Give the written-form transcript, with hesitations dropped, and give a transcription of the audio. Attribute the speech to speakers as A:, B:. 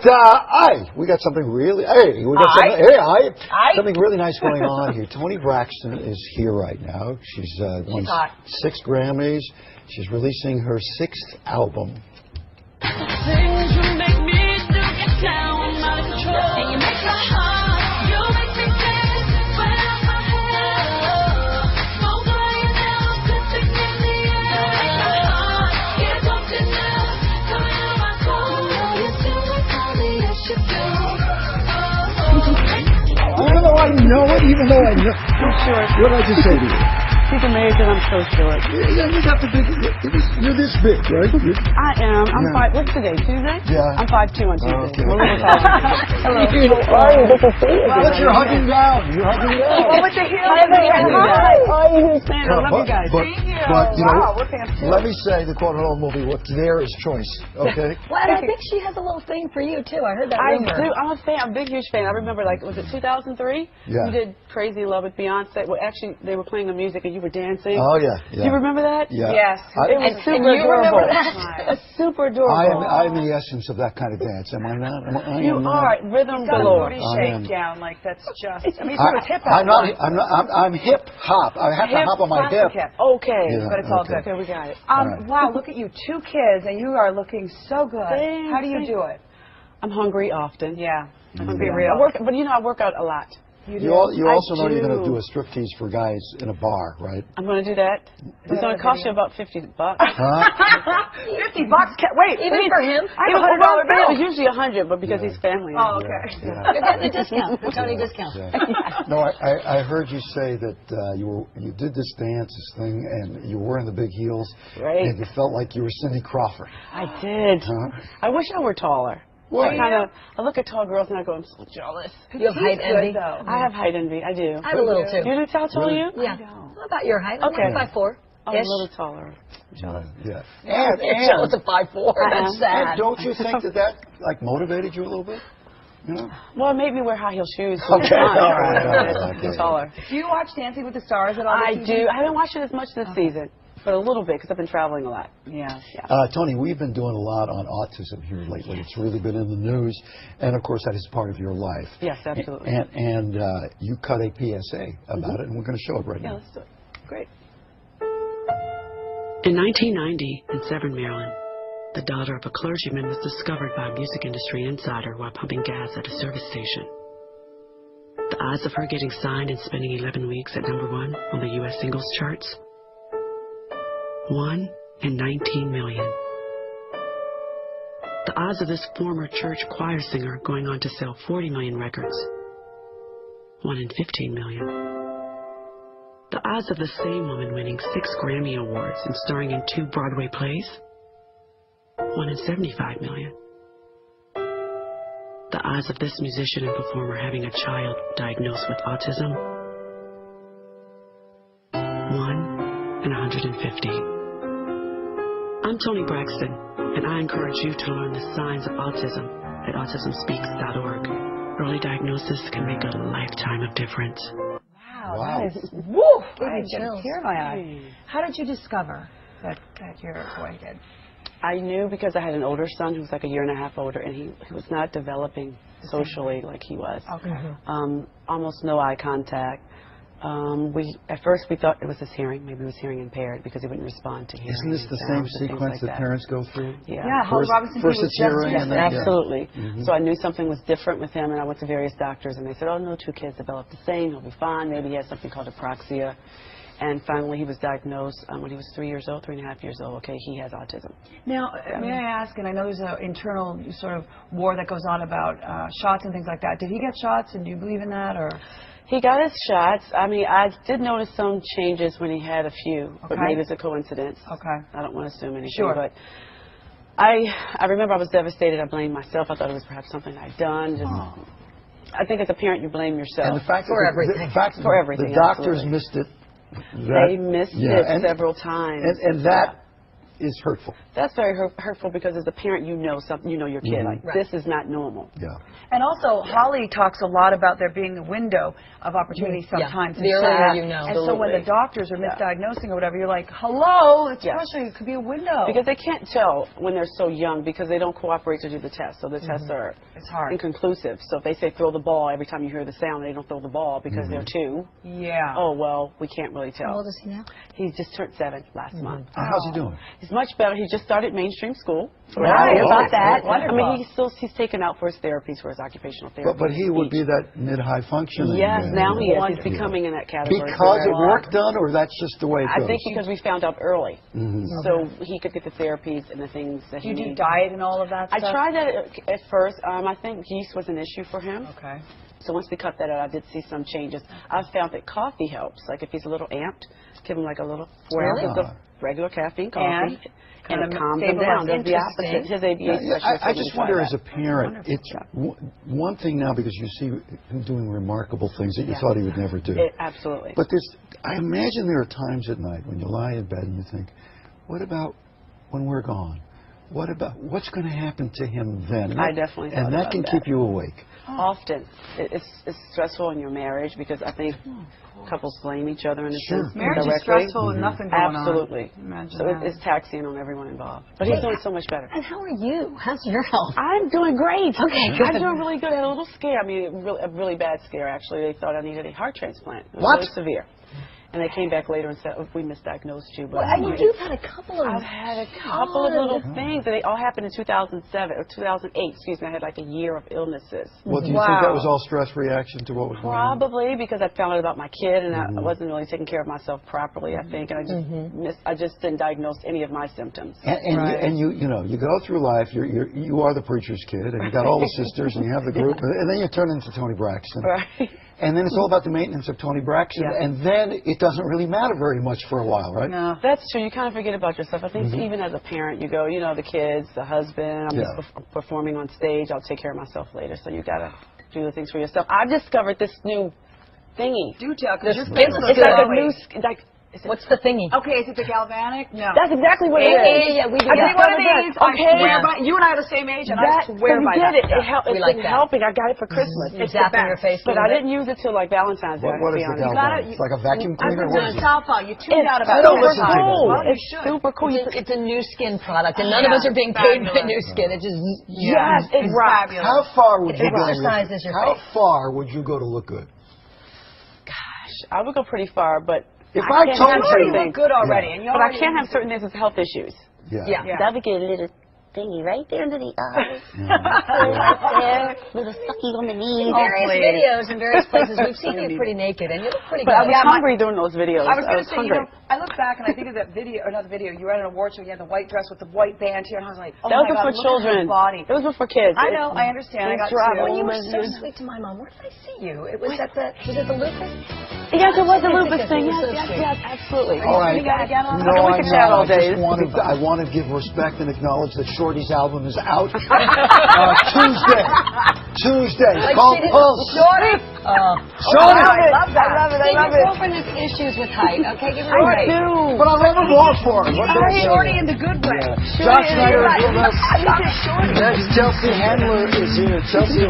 A: We got something really. Something really nice going on here. Tony Braxton is here right now. She's won 6 Grammys. She's releasing her 6th album. Even though I know. What did I just say to you?
B: She's amazing. I'm so short.
A: Yeah, you got the big. You're this big, right?
B: I am. I'm 5. What's today? Tuesday?
A: Yeah.
B: I'm 5'2" on Tuesday.
A: Okay.
B: We're a little taller. Hello.
A: How are you? Good to see you. But you're hugging down. You're hugging down.
B: Oh, with the heel. Hi. Oh, you stand. I love you guys.
A: Thank you. But you know, let me say the quote whole movie. What's there is choice. Okay.
C: Well, and I think she has a little thing for you too. I heard that rumor.
B: I do. I'm a fan. I'm a big, huge fan. I remember, like, was it 2003?
A: Yeah.
B: You did Crazy Love with Beyonce. Well, actually, they were playing the music and you were dancing.
A: Oh yeah.
B: Do you remember that?
A: Yeah.
B: Yes. It was super adorable. Super adorable.
A: I'm the essence of that kind of dance. Am I not?
B: You are rhythm galore.
C: Booty shakedown, like that's just. I mean,
A: I'm
C: hip
A: not. I'm hip hop. I have to hop on my hip.
B: Okay,
A: yeah,
B: but it's all good. Okay, we got it.
A: Right.
C: Wow, look at you, 2 kids, and you are looking so good.
B: Thanks,
C: How do you do it?
B: I'm hungry often.
C: Yeah,
B: I'm be real. But you know, I work out a lot.
A: You also know you're going to do a striptease for guys in a bar, right?
B: I'm going to do that. It's going to cost you about $50.
C: $50? Wait, even for him? I have a $100 bill.
B: It was usually $100, but because he's family.
C: Oh, okay. You're getting the discount, the Tony discount.
A: Yeah. No, I heard you say that you did this dance, this thing, and you were wearing the big heels,
B: right?
A: And you felt like you were Cindy Crawford.
B: I did. I wish I were taller.
A: What?
B: I look at tall girls and I go, I'm so jealous.
C: You have height envy?
B: I have height envy. I do.
C: I have a little too.
B: You do? How tall are you?
C: Yeah. What about your height?
B: Okay.
C: I'm 5'4".
B: I'm a little taller. Jealous.
A: Yeah.
C: And jealous of 5'4". That's sad.
A: And don't you think that like motivated you a little bit? You know?
B: Well, it made me wear high heel shoes.
A: Okay. All right.
B: I'm taller.
C: Do you watch Dancing with the Stars at all?
B: I do. I haven't watched it as much this season. But a little bit, because I've been traveling a lot. Yeah.
A: Tony, we've been doing a lot on autism here lately. It's really been in the news, and of course that is part of your life.
B: Yes, absolutely.
A: And you cut a PSA about it, and we're going to show it right now.
B: Yeah, let's do it. Great.
D: In 1990, in Severn, Maryland, the daughter of a clergyman was discovered by a music industry insider while pumping gas at a service station. The odds of her getting signed and spending 11 weeks at #1 on the U.S. singles charts? 1 in 19 million. The odds of this former church choir singer going on to sell 40 million records? 1 in 15 million. The odds of the same woman winning 6 Grammy Awards and starring in 2 Broadway plays? 1 in 75 million. The odds of this musician and performer having a child diagnosed with autism? 1 in 150. I'm Tony Braxton, and I encourage you to learn the signs of autism at autismspeaks.org. Early diagnosis can make a lifetime of difference.
C: Wow. That is, woof! I get a tear in my eye. How did you discover that your boy did?
B: I knew because I had an older son who was like a year and a half older, and he was not developing socially like he was.
C: Okay.
B: Almost no eye contact. At first we thought it was his hearing. Maybe he was hearing impaired because he wouldn't respond to hearing.
A: Isn't this the same sequence that parents go through?
B: Yeah.
A: First it's hearing and then
B: absolutely. So I knew something was different with him, and I went to various doctors, and they said, oh, no, 2 kids developed the same. He'll be fine. Maybe he has something called apraxia. And finally, he was diagnosed when he was 3 years old, 3.5 years old. Okay, he has autism.
C: Now, may I ask, and I know there's an internal sort of war that goes on about shots and things like that. Did he get shots, and do you believe in that, or?
B: He got his shots. I mean, I did notice some changes when he had a few, but maybe it's a coincidence.
C: Okay.
B: I don't want to assume anything.
C: Sure.
B: But I remember I was devastated. I blamed myself. I thought it was perhaps something I'd done. I think as a parent, you blame yourself.
A: And the fact
C: for everything.
A: The doctors missed it.
B: They missed it several times.
A: And that is hurtful.
B: That's very hurtful because as a parent, you know something. You know your kid. Like this is not normal.
A: Yeah.
C: And also, Holly talks a lot about there being a window of opportunity sometimes.
E: The earlier you know.
C: And so when the doctors are misdiagnosing or whatever, you're like, hello, it's frustrating. It could be a window.
B: Because they can't tell when they're so young because they don't cooperate to do the test. So the tests are inconclusive. So if they say throw the ball every time you hear the sound, they don't throw the ball because they're 2.
C: Yeah.
B: Oh, well, we can't really tell.
E: How old is he now?
B: He just turned 7 last month.
A: How's he doing?
B: He's much better. He just started mainstream school.
C: We're happy
B: about that.
C: Wonderful.
B: I mean, he's taken out for his therapies, for his occupational therapy.
A: But he would be that mid-high functioning.
B: Yes, now he is. He's becoming in that category.
A: Because of work done, or that's just the way it goes?
B: I think because we found out early. So he could get the therapies and the things that he needs.
C: You do diet and all of that stuff?
B: I tried that at first. I think yeast was an issue for him.
C: Okay.
B: So once we cut that out, I did see some changes. I found that coffee helps. Like if he's a little amped, give him like a little 4 ounces of regular caffeine coffee. And it calms him down. Does the opposite. His ABA specialist.
A: I just wonder, as a parent, it's one thing now because you see him doing remarkable things that you thought he would never do.
B: Absolutely.
A: But I imagine there are times at night when you lie in bed and you think, what about when we're gone? What's going to happen to him then?
B: I definitely thought
A: and that can keep you awake.
B: Often. It's stressful in your marriage because I think couples blame each other in a sense.
C: Marriage is stressful and nothing going on.
B: Absolutely. So it's taxing on everyone involved. But he's doing so much better.
E: And how are you? How's your health?
B: I'm doing great.
E: Okay, good.
B: I'm doing really good. I had a little scare. I mean, a really bad scare, actually. They thought I needed a heart transplant. It was really severe. And they came back later and said, oh, we misdiagnosed you. But
E: you've had a couple of...
B: I've had a couple of little things. And they all happened in 2007, or 2008, excuse me. I had like a year of illnesses.
A: Well, do you think that was all stress reaction to what was going on?
B: Probably, because I found out about my kid, and I wasn't really taking care of myself properly, I think. And I just didn't diagnose any of my symptoms.
A: And you go through life, you are the preacher's kid, and you got all the sisters, and you have the group, and then you turn into Tony Braxton.
B: Right.
A: And then it's all about the maintenance of Tony Braxton, and then it doesn't really matter very much for a while, right?
B: No, that's true. You kind of forget about yourself. I think even as a parent, you go, the kids, the husband, I'm just performing on stage, I'll take care of myself later. So you got to do the things for yourself. I've discovered this new thingy.
C: Do tell, because your
E: face
C: looks
B: it's like a new,
E: what's the thingy?
C: Okay, is it the Galvanic? No.
B: That's exactly what it is.
E: Yeah, we do.
C: I think one of these.
B: Okay.
C: I swear by, you and I are the same age, and I swear by that.
B: It's been helping. I got it for Christmas.
E: It's zapping your face.
B: But I didn't use it till like Valentine's Day.
A: What is the Galvanic? It's like a vacuum cleaner?
C: It's Southpaw. You tuned out about
B: it.
C: It's
B: super cool.
C: Well,
B: It's super cool.
E: It's a new skin product, and none of us are being paid by new skin. It just
B: yes, it's fabulous.
A: How far would you go?
E: Exercises your
A: How
E: face.
A: far would you go to look good?
B: Gosh, I would go pretty far, but
A: if I told
C: you look good already, and
B: but I can't have certain things with health issues.
A: Yeah.
B: That would get a little thingy right there under the eyes. Right there, little sucky on the knees.
E: Various videos in various places. We've seen you pretty naked, and you look pretty good.
B: But I was hungry during those videos.
C: I was going to say,
B: hungry.
C: I look back and I think of that video, or not the video, you were at an award show, you had the white dress with the white band here, and I was like, oh
B: that
C: my God,
B: was for children.
C: Body.
B: It was for kids.
C: I know, I understand. I got
E: Well, you were so sweet to my mom. Where did I see you? Was it the lupus?
B: Yes, it was a lupus thing. Yes, absolutely.
A: All right.
B: We could chat all day.
A: I want to give respect and acknowledge that Shorty's album is out Tuesday. It's called Pulse.
C: Shorty!
A: Shorty!
C: I love that.
B: I love it.
E: Your girlfriend has issues with height. Okay, give her a break.
B: I do.
A: But I'll never walk for it.
C: Shorty in the good way.
A: Josh Snyder is with us. Next, Chelsea Handler is here. Chelsea.